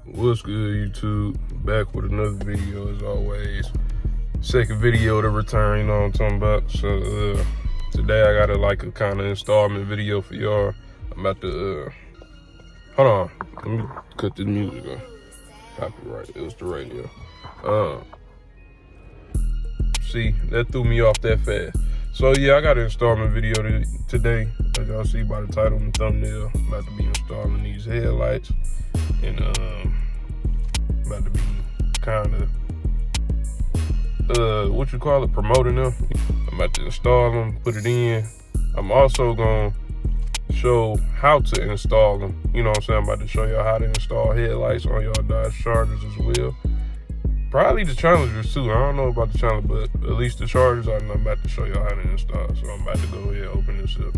What's good, YouTube? Back with another video as always. Second video to return, you know what I'm talking about. So today I got a kind of installment video for y'all. I'm about to hold on, let me cut this music on. Copyright, it was the radio. See, that threw me off that fast. So yeah, I got an installment video today. As y'all see by the title and the thumbnail, I'm about to be installing these headlights. And about to be kind of promoting them. I'm about to install them, put it in. I'm also gonna show how to install them. You know what I'm saying? I'm about to show y'all how to install headlights on y'all Dodge Chargers as well. Probably the Challengers too. I don't know about the Challenger, but at least the Chargers I'm about to show y'all how to install. So I'm about to go ahead and open this up.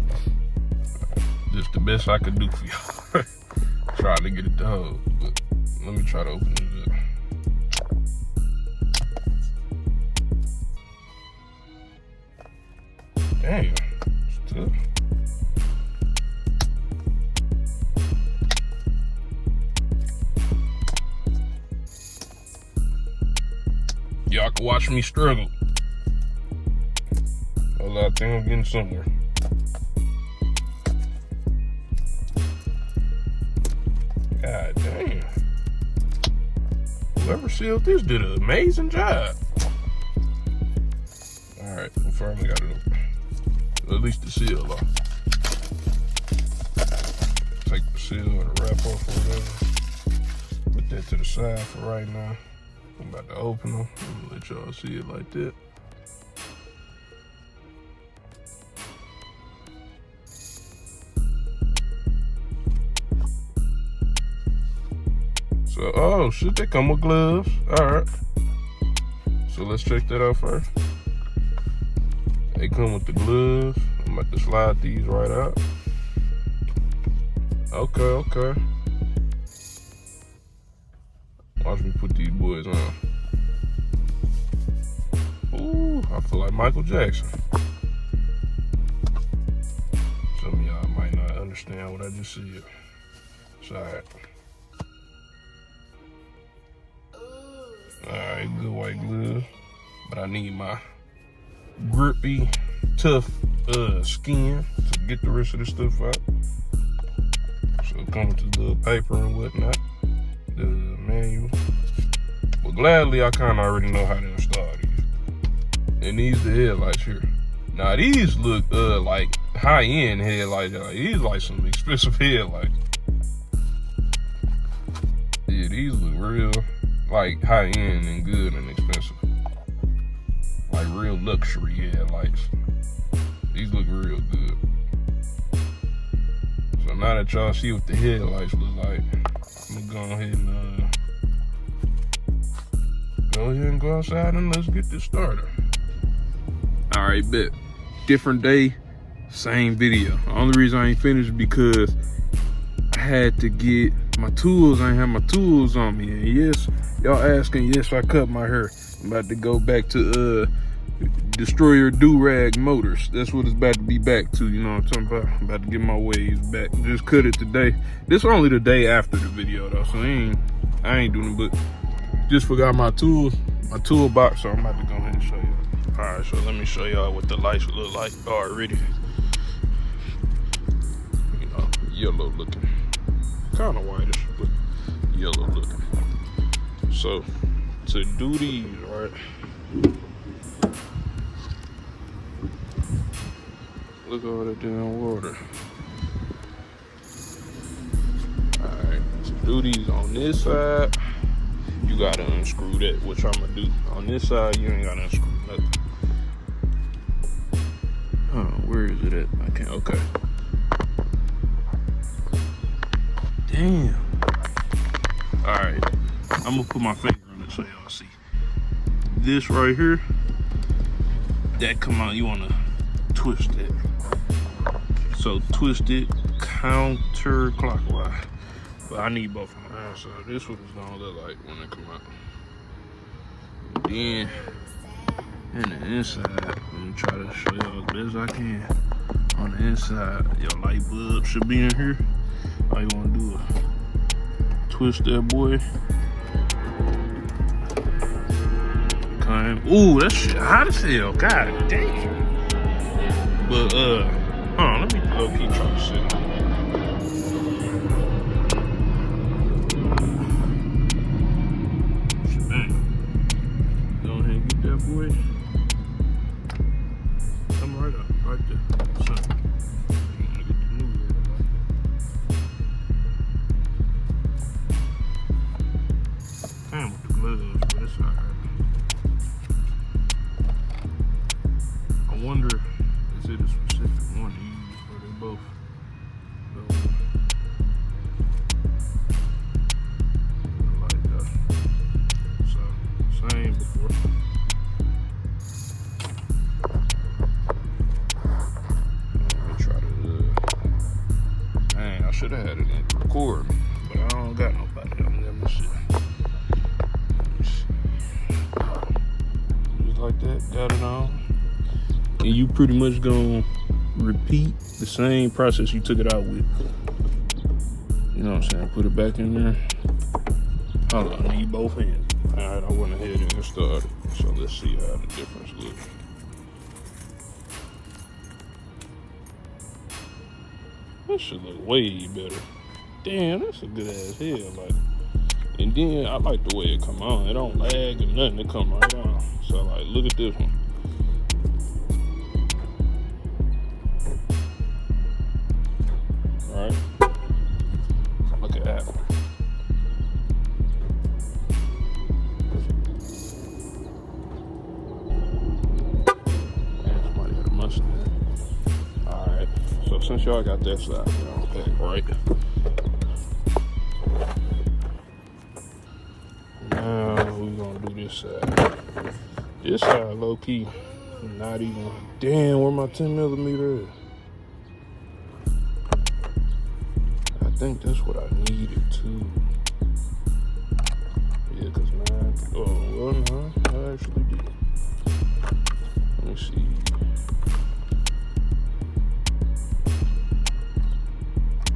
Just the best I could do for y'all. Trying to get it done, but let me try to open it up. Damn, it's tough. Y'all can watch me struggle. Hold on, I think I'm getting somewhere. God damn. Whoever sealed this did an amazing job. Alright, we finally got it open. At least the seal off. Take the seal or the wrap off or whatever. Put that to the side for right now. I'm about to open them. I'm gonna let y'all see it like that. So, oh shit, they come with gloves. All right. So let's check that out first. They come with the gloves. I'm about to slide these right out. Okay. Watch me put these boys on. Ooh, I feel like Michael Jackson. Some of y'all might not understand what I just said. It's all right. Alright, good white gloves. But I need my grippy, tough skin to get the rest of this stuff out. So it comes with the little paper and whatnot. The manual. But gladly I kinda already know how to install these. And these the headlights here. Now these look like high-end headlights. These like some expensive headlights. Yeah, these look real like high-end and good and expensive. Like real luxury headlights. These look real good. So now that y'all see what the headlights look like, I'm gonna go ahead and go outside and let's get this started. All right, bet. Different day, same video. The only reason I ain't finished because I had to get my tools. I ain't have my tools on me. And yes, y'all asking, yes, I cut my hair. I'm about to go back to Destroyer Do-Rag Motors. That's what it's about to be back to, you know what I'm talking about? I'm about to get my waves back. Just cut it today. This only the day after the video though, so I ain't doing it, but just forgot my tools, my toolbox, so I'm about to go ahead and show you. All right, so let me show y'all what the lights look like already. You know, yellow looking. Kind of whitish, but yellow looking. So to do these, right? Look at all that damn water. Alright, to do these on this side, you gotta unscrew that, which I'm gonna do. On this side, you ain't gotta unscrew nothing. Oh, where is it at? I can't, okay. Damn. Alright, I'm gonna put my finger on it so y'all see. This right here, that come out, you wanna twist it. So twist it counterclockwise. But I need both of my hands, so this is what it's gonna look like when it come out. Then, in the inside, let me try to show y'all as best as I can. On the inside, your light bulb should be in here. All you wanna do is push that boy. Ooh, that shit hot as hell. God damn. But hold on, let me low-key try to sit. Shebang. Go ahead and get that boy. Come right up, right there. Son. You wanna get the new one. Damn with the gloves, but it's alright. I wonder, is it a specific one to use, or they both go like that? So, same before. Let me try to, dang, I should have had it in record, but I don't got nobody. Let me see. Just like that, got it on. And you pretty much gonna repeat the same process you took it out with. You know what I'm saying? Put it back in there. Hold on, I need both hands. Alright, I went ahead and started. So let's see how the difference looks. That should look way better. Damn, that's a good ass head. Like, and then I like the way it come on. It don't lag or nothing. It come right on. So like, look at this one. Alright. Look at that. Man, somebody had a Mustang. Alright. So since y'all got that side on back, right? Now we're gonna do this side. This side low key, not even. Damn, where my 10mm is? I think that's what I needed too. Yeah, cause man, oh well, no, I actually did. Let me see.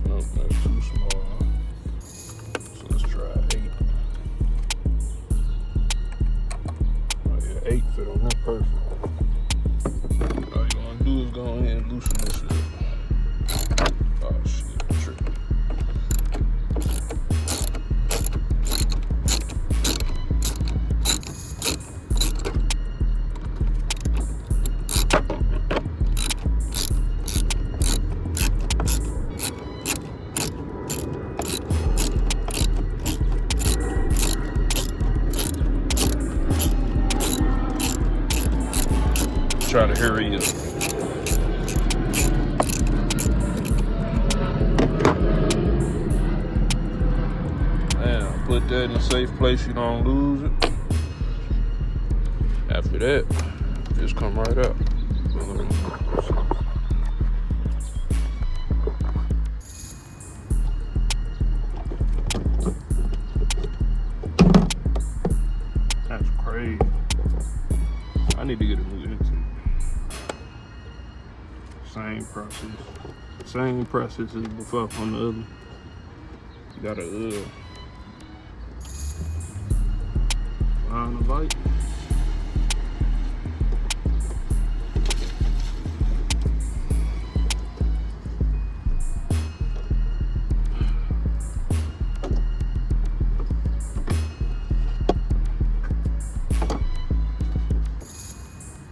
Nope, that's too small. So let's try 8. Oh yeah, 8 fit on that perfect. All you wanna do is go ahead and loosen this up. Oh shit, tripping. Try to hurry up. And put that in a safe place, you don't lose it. After that, just come right up. That's crazy. I need to get a new intake. Same process as before on the other. You gotta find the light.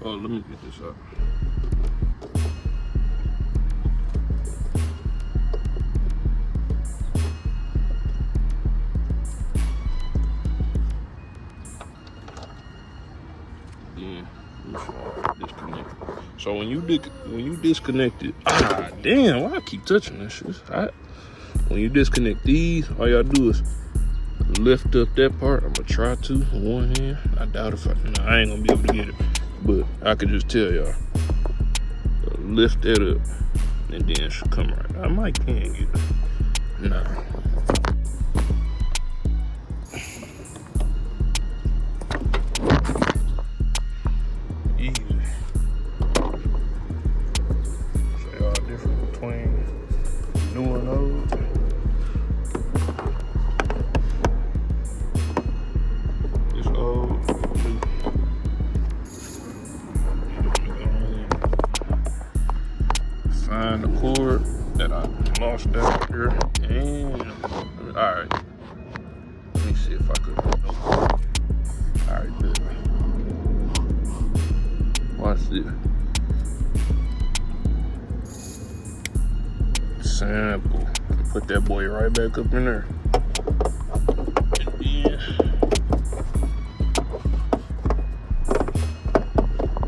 Oh, let me get this up. So when you disconnect it, damn, why I keep touching this shit? When you disconnect these, all y'all do is lift up that part. I'm gonna try to with one hand. I doubt if I ain't gonna be able to get it, but I could just tell y'all, lift that up, and then it should come right. I might can get it. Nah. see if I could. Alright, good. Watch this. Sample. Put that boy right back up in there. And then,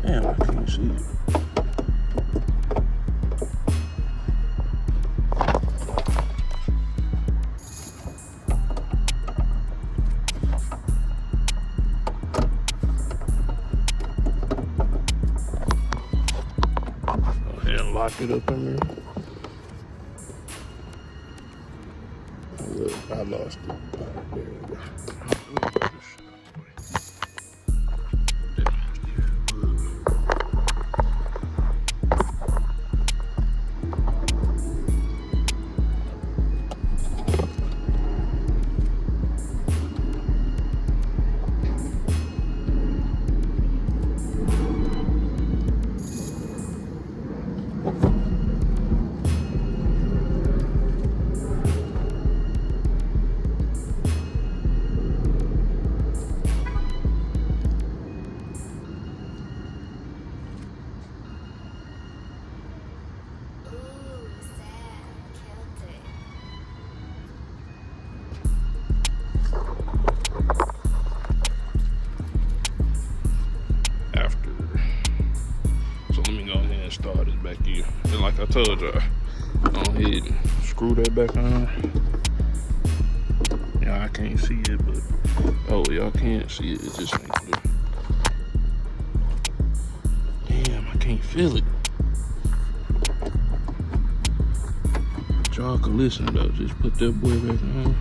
damn, I can't see it. Go ahead and lock it up in there. Look, I lost it. Alright, there we go. Start this back in. And like I told y'all, go ahead and screw that back on. Yeah, I can't see it, but oh, y'all can't see it. It just ain't clear. Damn, I can't feel it. Y'all can listen though. Just put that boy back on.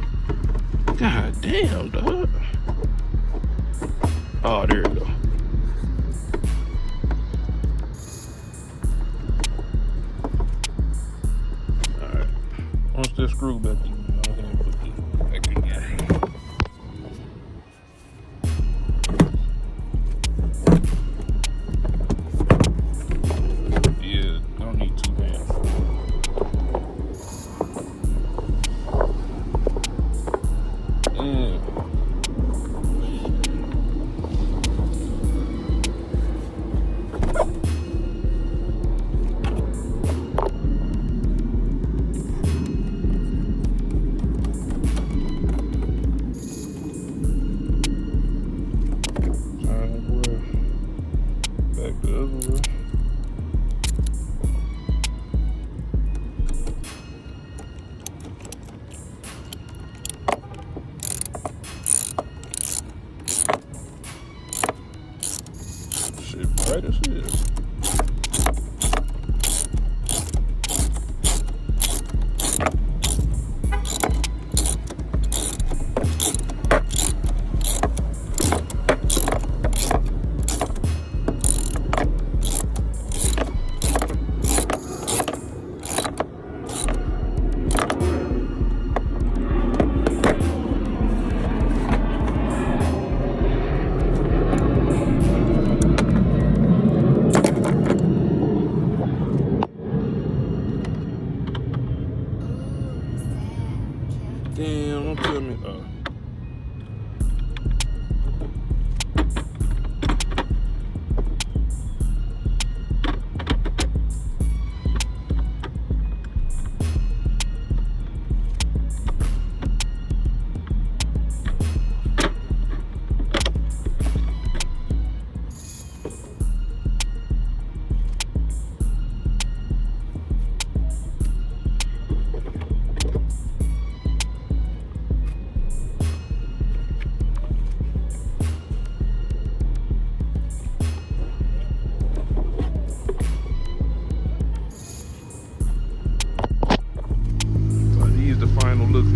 God damn, dog. Oh, there we go. Once this screw back in, I'll go ahead and put this back in there. Yeah, don't need two hands. Shit, bright as hell. Damn, don't tell me. Final look of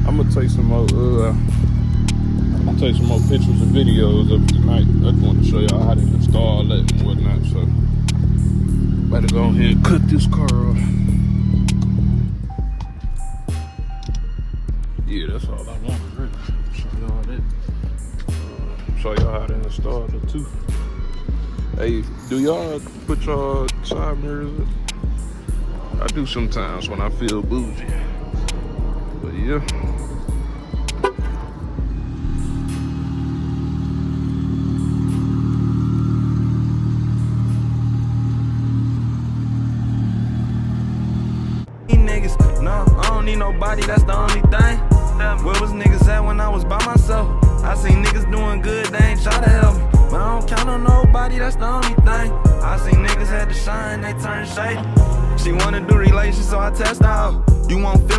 I'm gonna take some more pictures and videos of tonight. I just want to show y'all how to install that and whatnot. So better go ahead and cut this car off. Yeah, that's all I wanted really. Show y'all that. Show y'all how to install it too. Hey, do y'all put y'all side mirrors up? I do sometimes when I feel bougie. But yeah. Niggas, no, I don't need nobody, that's the only thing. Where was niggas at when I was by myself? I seen niggas doing good, they ain't try to help me. But I don't count on nobody, that's the only thing. I seen niggas had to shine, they turned shady. She wanna do relations, so I test out. You want feelings?